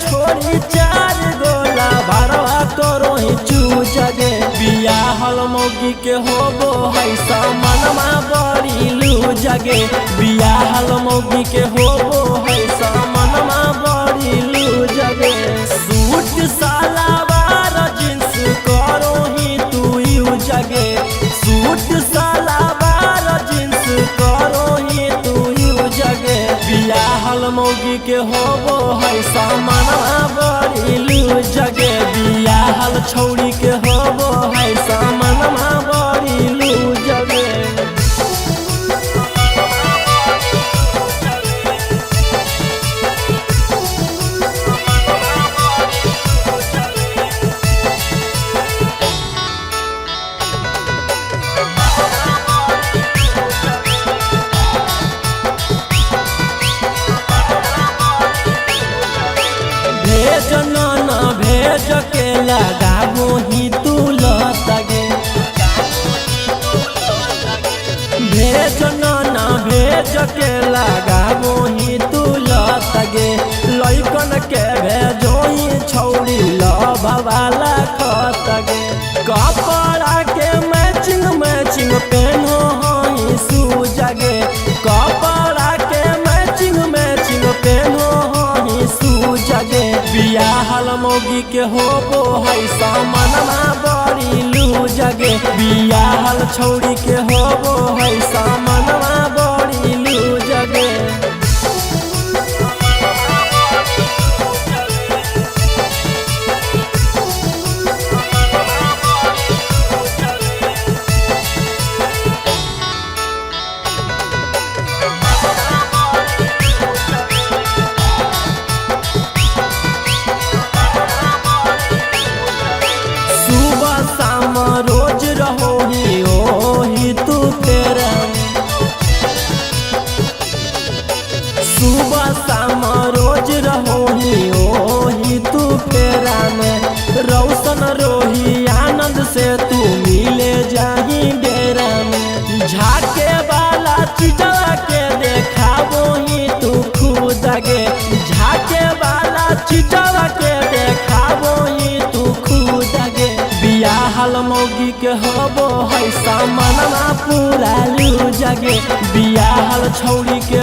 छोड़ी चार गोला भरवा करो ही चू जगे बियाहल मौगी के होबो है समनमा बड़ी लू जगे बियाहल मौगी के होबो है समनमा बड़ी लू जगे सूट सलवार जींस करो ही तू यू जगे सूट सलवार जींस करो ही तू यू जगे बियाहल मौगी के होबो है समनमा बड़ी लू जगे बियाहल छौड़ी के होबो है समनमा बड़ी लू जगे भेज न भेज के लगाबो ही तू लगे भेज न भेज के लगाबो ही तू लगे लइकन के भेजो ही छौड़ी लभवाला खतगे कपड़ा के मैचिंग मैचिंग पेनो ही सू जगे कपड़ा के मैचिंग मैचिंग पेनो ही सू जगे बियाहल मौगी के होबो है समनमा बड़ी लू जगे बियाहल छौड़ी के होबो है समनमा बड़ी लू जगे शाम रोज रहो ही ओ ही तू तेरा सुबह शाम रोज रहो ही ओ ही तू तेरा में रौशन रोही आनंद से तू मिले जाही डेरा में झाके वाला चिटवा के देखाबो ही तू खुद गे झाके वाला चिटवा के देखाबो ही तू खुद गे बियाहल मौगी के होबो है समनमा पूरा लू जगे बियाहल छौड़ी के